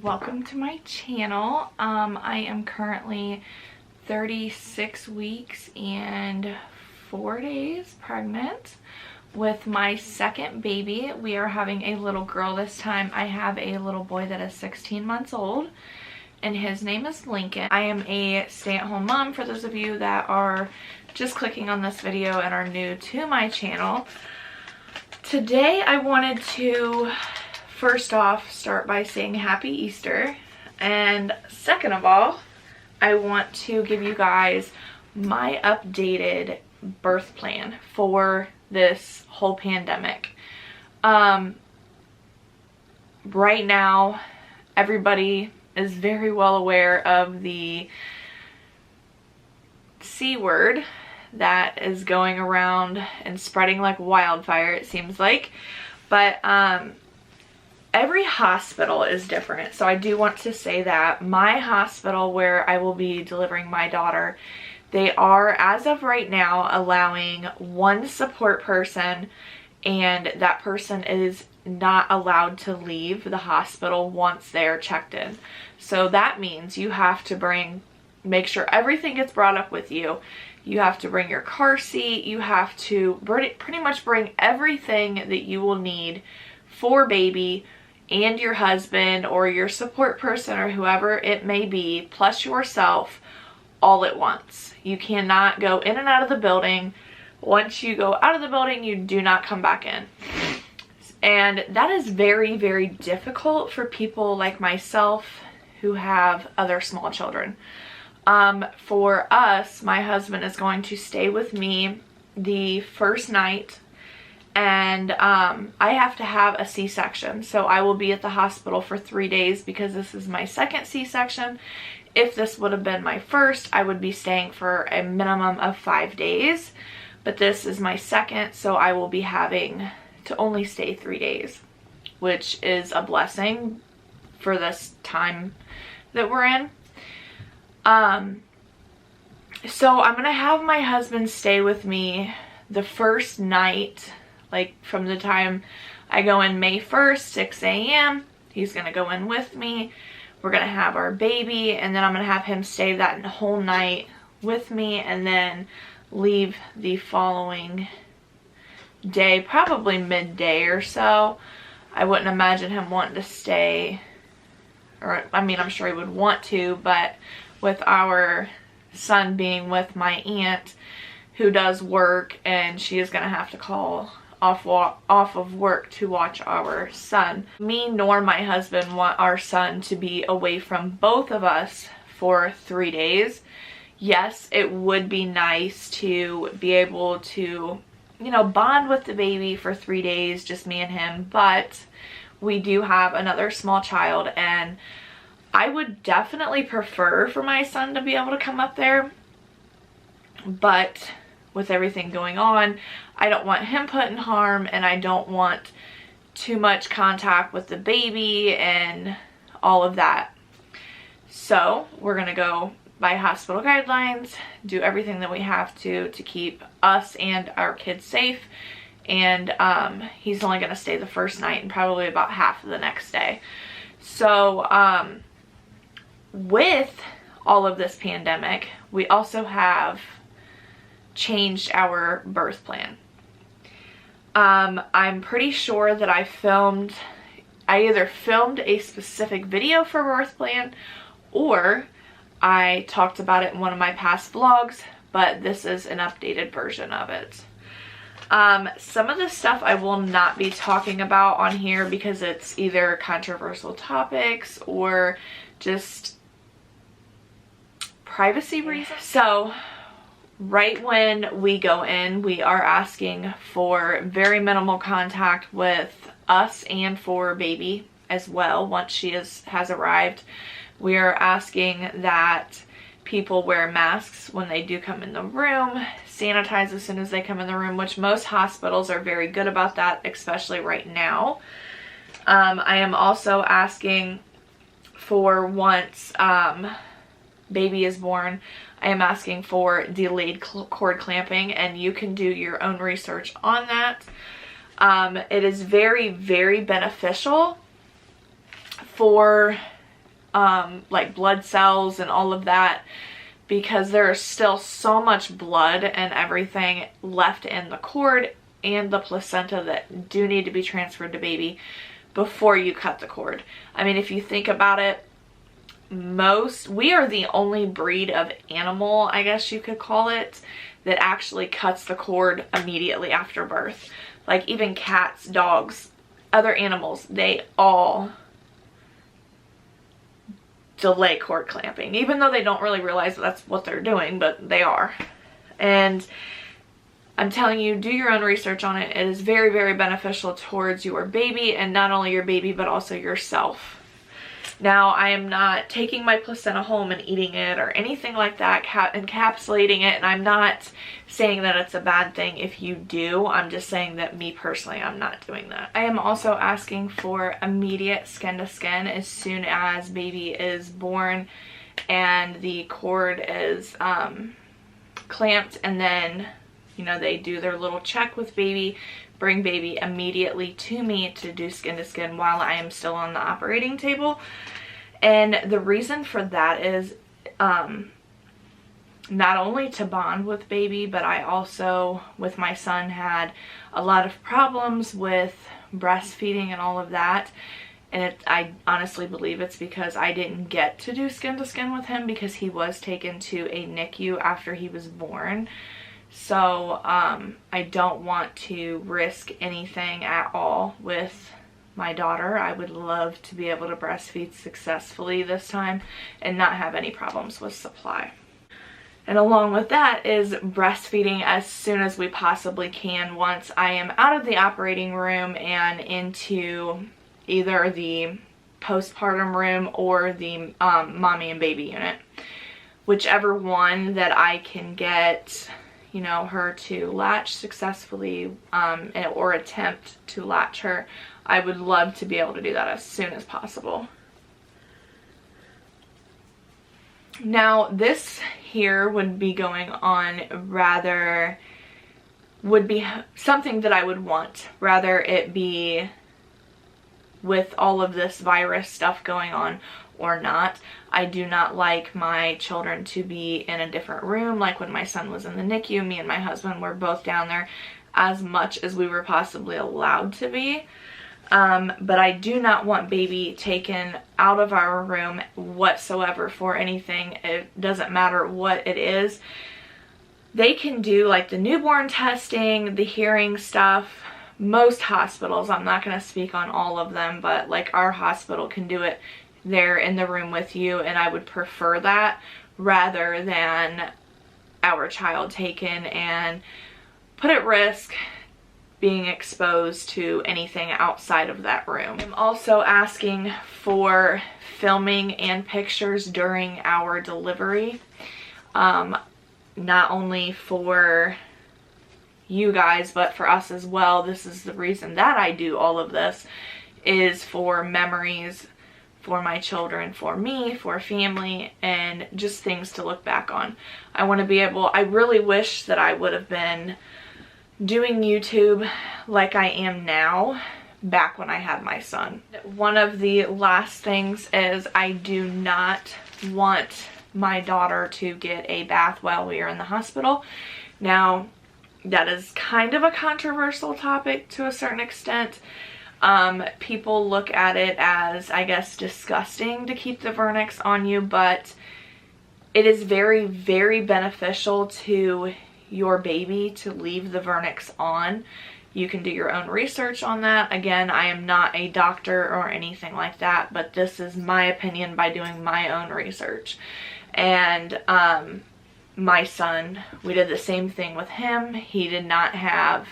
Welcome to my channel. I am currently 36 weeks and 4 days pregnant with my second baby. We are having a little girl this time. I have a little boy that is 16 months old and his name is Lincoln. I am a stay-at-home mom for those of you that are just clicking on this video and are new to my channel. Today I wanted to first off start by saying happy Easter, and second of all I want to give you guys my updated birth plan for this whole pandemic. Right now everybody is very well aware of the C word that is going around and spreading like wildfire, it seems like. But every hospital is different. So I do want to say that my hospital where I will be delivering my daughter, they are, as of right now, allowing one support person, and that person is not allowed to leave the hospital once they're checked in. So that means you have to make sure everything gets brought up with you. You have to bring your car seat. You have to pretty much bring everything that you will need for baby and your husband or your support person or whoever it may be, plus yourself, all at once. You cannot go in and out of the building. Once you go out of the building, you do not come back in. And that is very, very difficult for people like myself who have other small children. For us, my husband is going to stay with me the first night, and I have to have a C-section, so I will be at the hospital for 3 days because this is my second C-section. If this would have been my first, I would be staying for a minimum of 5 days, but this is my second, so I will be having to only stay 3 days, which is a blessing for this time that we're in. So I'm gonna have my husband stay with me the first night, like from the time I go in May 1st, 6 a.m. He's gonna go in with me. We're gonna have our baby, and then I'm gonna have him stay that whole night with me and then leave the following day, probably midday or so. I wouldn't imagine him wanting to stay, or I mean, I'm sure he would want to, but with our son being with my aunt who does work, and she is going to have to call off of work to watch our son. Me nor my husband want our son to be away from both of us for 3 days. Yes, it would be nice to be able to, you know, bond with the baby for 3 days, just me and him, but we do have another small child, and I would definitely prefer for my son to be able to come up there, but with everything going on, I don't want him put in harm, and I don't want too much contact with the baby and all of that. So we're gonna go by hospital guidelines, do everything that we have to keep us and our kids safe, and he's only gonna stay the first night and probably about half of the next day. So with all of this pandemic, we also have changed our birth plan. I'm pretty sure that I either filmed a specific video for birth plan, or I talked about it in one of my past vlogs, but this is an updated version of it. Some of the stuff I will not be talking about on here because it's either controversial topics or just privacy reasons. So right when we go in, we are asking for very minimal contact with us and for baby as well. Once she has arrived, we are asking that people wear masks when they do come in the room, sanitize as soon as they come in the room, which most hospitals are very good about that, especially right now. I am also asking for, once baby is born, I am asking for delayed cord clamping, and you can do your own research on that. It is very, very beneficial for like blood cells and all of that, because there is still so much blood and everything left in the cord and the placenta that do need to be transferred to baby before you cut the cord. I mean, if you think about it, we are the only breed of animal, I guess you could call it, that actually cuts the cord immediately after birth. Like even cats, dogs, other animals, they all delay cord clamping, even though they don't really realize that's what they're doing, but they are. And I'm telling you, do your own research on it. It is very, very beneficial towards your baby, and not only your baby, but also yourself. Now, I am not taking my placenta home and eating it or anything like that, encapsulating it, and I'm not saying that it's a bad thing if you do. I'm just saying that me personally, I'm not doing that. I am also asking for immediate skin to skin as soon as baby is born and the cord is clamped, and then, you know, they do their little check with baby, bring baby immediately to me to do skin to skin while I am still on the operating table. And the reason for that is not only to bond with baby, but I also, with my son, had a lot of problems with breastfeeding and all of that. And I honestly believe it's because I didn't get to do skin to skin with him because he was taken to a NICU after he was born. So I don't want to risk anything at all with my daughter. I would love to be able to breastfeed successfully this time and not have any problems with supply. And along with that is breastfeeding as soon as we possibly can once I am out of the operating room and into either the postpartum room or the mommy and baby unit. Whichever one that I can get, you know, her to latch successfully or attempt to latch her, I would love to be able to do that as soon as possible. Now, this here would be going on would be something that I would want, rather it be with all of this virus stuff going on or not. I do not like my children to be in a different room. Like when my son was in the NICU, me and my husband were both down there as much as we were possibly allowed to be. But I do not want baby taken out of our room whatsoever for anything. It doesn't matter what it is. They can do like the newborn testing, the hearing stuff. Most hospitals, I'm not going to speak on all of them, but like our hospital can do it there in the room with you, and I would prefer that rather than our child taken and put at risk being exposed to anything outside of that room. I'm also asking for filming and pictures during our delivery, not only for you guys but for us as well. This is the reason that I do all of this, is for memories for my children, for me, for family, and just things to look back on. I want to be able, I really wish that I would have been doing YouTube like I am now back when I had my son. One of the last things is I do not want my daughter to get a bath while we are in the hospital. Now, that is kind of a controversial topic to a certain extent. People look at it as, I guess, disgusting to keep the vernix on you, but it is very, very beneficial to your baby to leave the vernix on. You can do your own research on that. Again, I am not a doctor or anything like that, but this is my opinion by doing my own research. And my son, we did the same thing with him. He did not have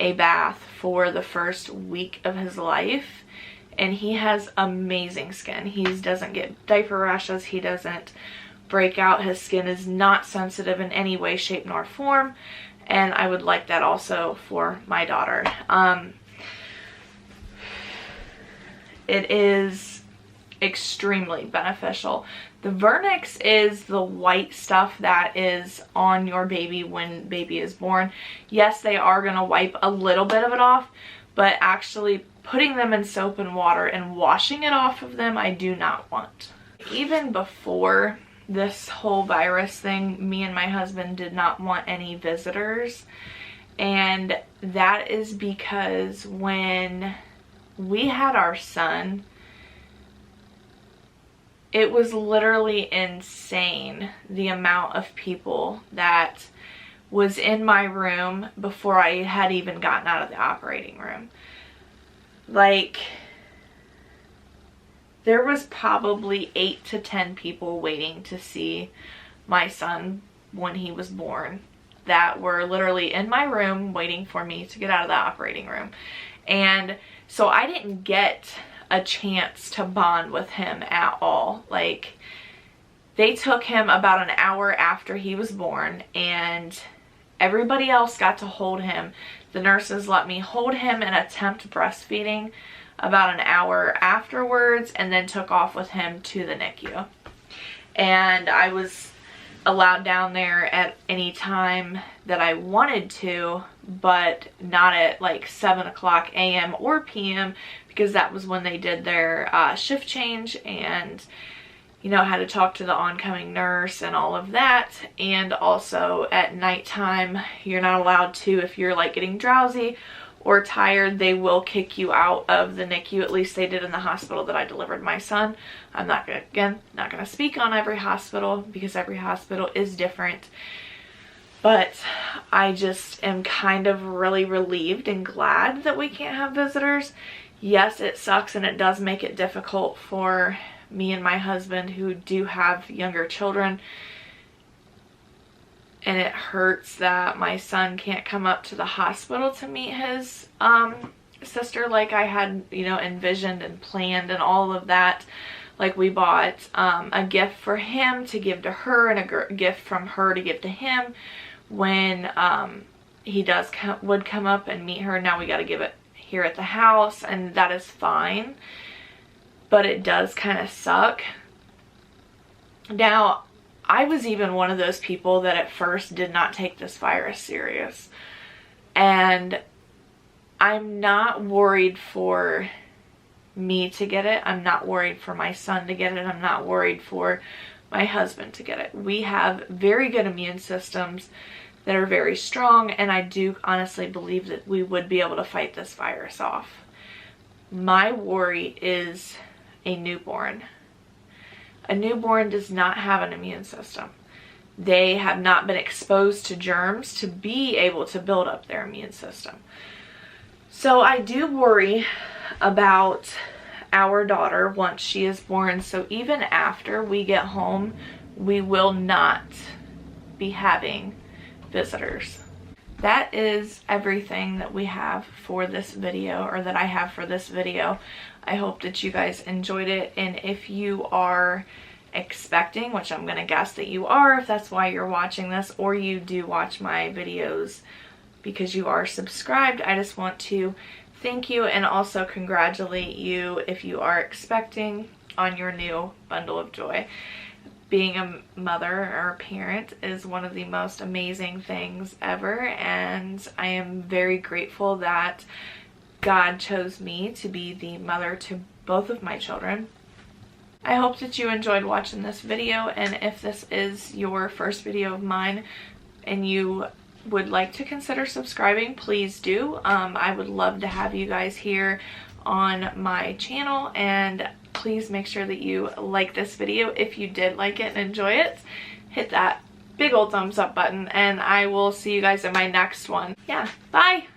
a bath for the first week of his life, and he has amazing skin. He doesn't get diaper rashes, he doesn't break out, his skin is not sensitive in any way, shape, nor form, and I would like that also for my daughter. It is extremely beneficial. The vernix is the white stuff that is on your baby when baby is born. Yes, they are going to wipe a little bit of it off, but actually putting them in soap and water and washing it off of them, I do not want. Even before this whole virus thing, me and my husband did not want any visitors. And that is because when we had our son, it was literally insane the amount of people that was in my room before I had even gotten out of the operating room. Like, there was probably 8 to 10 people waiting to see my son when he was born that were literally in my room waiting for me to get out of the operating room. And so I didn't get a chance to bond with him at all. Like, they took him about an hour after he was born, and everybody else got to hold him. The nurses let me hold him and attempt breastfeeding about an hour afterwards, and then took off with him to the NICU. And I was allowed down there at any time that I wanted to, but not at like 7 o'clock a.m. or p.m. because that was when they did their shift change, and you know, had to talk to the oncoming nurse and all of that. And also at nighttime, you're not allowed to, if you're like getting drowsy or tired, they will kick you out of the NICU. At least they did in the hospital that I delivered my son. I'm not gonna speak on every hospital because every hospital is different. But I just am kind of really relieved and glad that we can't have visitors. Yes, it sucks and it does make it difficult for me and my husband who do have younger children. And it hurts that my son can't come up to the hospital to meet his sister like I had, you know, envisioned and planned and all of that. Like, we bought a gift for him to give to her and a gift from her to give to him when he would come up and meet her. Now we got to give it here at the house, and that is fine. But it does kind of suck. Now, I was even one of those people that at first did not take this virus serious. And I'm not worried for me to get it. I'm not worried for my son to get it. I'm not worried for my husband to get it. We have very good immune systems that are very strong, and I do honestly believe that we would be able to fight this virus off. My worry is a newborn. A newborn does not have an immune system. They have not been exposed to germs to be able to build up their immune system. So I do worry about our daughter once she is born. So even after we get home, we will not be having visitors. That is everything that we have for this video, or that I have for this video. I hope that you guys enjoyed it, and if you are expecting, which I'm gonna guess that you are if that's why you're watching this, or you do watch my videos because you are subscribed, I just want to thank you and also congratulate you if you are expecting on your new bundle of joy. Being a mother or a parent is one of the most amazing things ever, and I am very grateful that God chose me to be the mother to both of my children. I hope that you enjoyed watching this video, and if this is your first video of mine and you would like to consider subscribing, please do. I would love to have you guys here on my channel, and please make sure that you like this video. If you did like it and enjoy it, hit that big old thumbs up button, and I will see you guys in my next one. Yeah, bye!